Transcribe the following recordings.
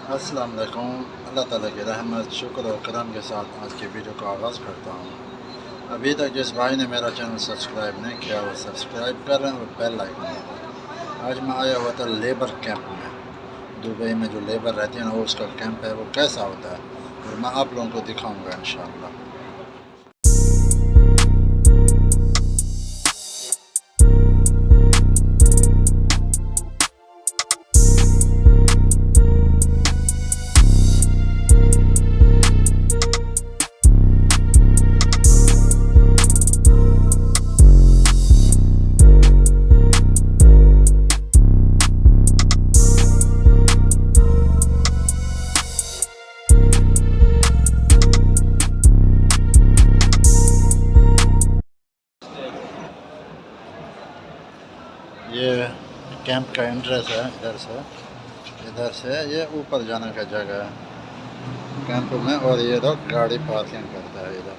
अस्सलाम वालेकुम। अल्लाह ताला की रहमत शुक्र और करम के साथ आज की वीडियो का आगाज़ करता हूँ। अभी तक जिस भाई ने मेरा चैनल सब्सक्राइब नहीं किया वो सब्सक्राइब कर रहे हैं और बेल आइकन दबाएं। आज मैं आया हुआ था लेबर कैंप में। दुबई में जो लेबर रहती है ना, वो उसका कैंप है, वो कैसा होता है और मैं आप लोगों को दिखाऊँगा इंशाअल्लाह। ये कैंप का एंट्रेंस है, इधर से ये ऊपर जाने का जगह है कैंप में, और ये लोग गाड़ी पार्किंग करता है इधर।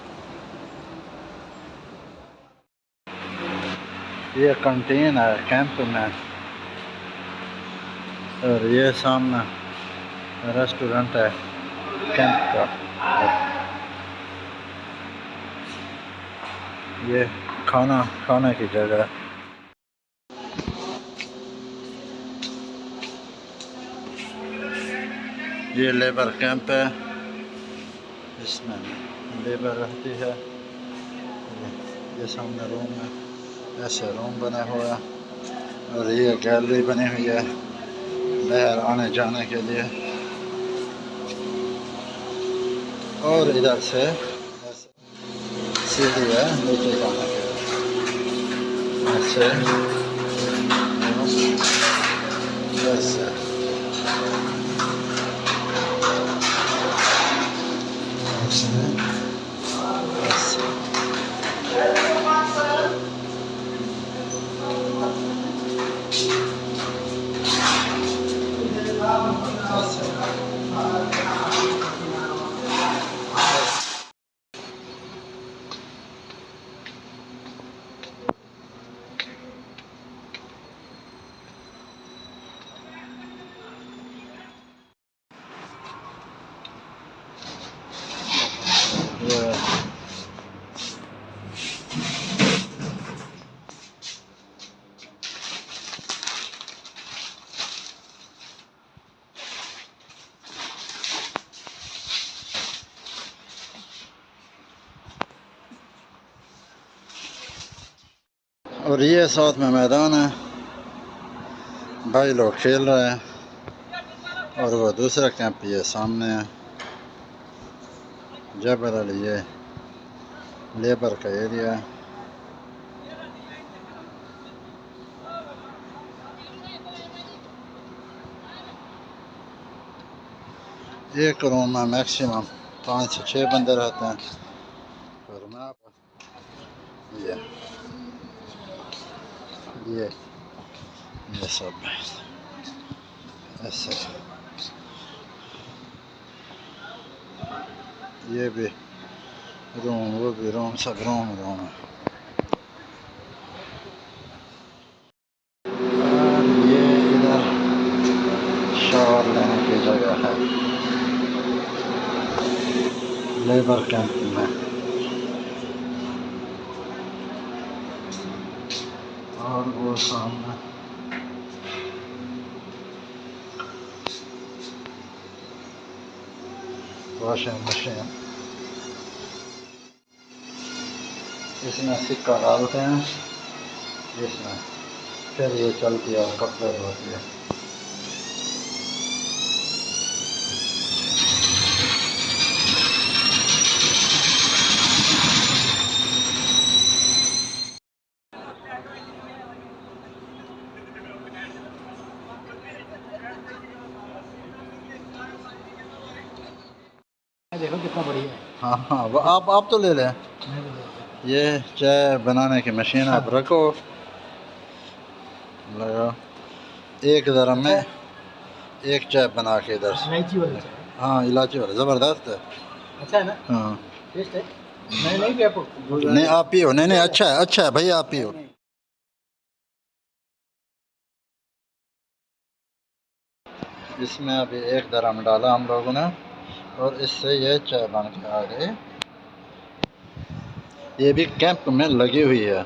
ये कैंटीन है कैंप में, और ये सामने रेस्टोरेंट है कैंप का। ये खाने की जगह है। ये लेबर कैंप है, इसमें लेबर रहती है। ये सामने रूम है, ऐसे रूम बना हुआ है, और ये गैलरी बनी हुई है बाहर आने जाने के लिए। और इधर से सीढ़ी है नीचे जाने के लिए, ऐसे ऐसे। और ये साथ में मैदान है, भाई लोग खेल रहे हैं, और वो दूसरा कैंप ये सामने है जबल अली। ये लेबर का एरिया है। एक रूम में मैक्सिमम 5 से 6 बंदे रहते हैं। और मैं ये ये सब ऐसे, ये भी रूम, वो भी रूम, सब रूम है। और ये इधर शावर लेने की जगह है लेबर कैंप में। और वो सामने वॉशिंग मशीन, इसमें सिक्का डालते हैं इसमें, फिर ये चलती है और कपड़े धोती है। देखो कितना बढ़िया है। हाँ हाँ, वो आप तो ले लें। ये चाय बनाने की मशीन आप रखो, लगाओ, एक दरम में एक चाय बना के इधर से। इलायची वाली चाय। हाँ, इलायची वाला ज़बरदस्त है। अच्छा है ना? हाँ, टेस्ट है। मैं नहीं पिया आपको। नहीं आप पियो। नहीं अच्छा है भाई, आप पियो। इसमें अभी 1 दरम डाला हम लोगों ने और इससे ये चाय बन के आ गई। ये भी कैंप में लगी हुई है।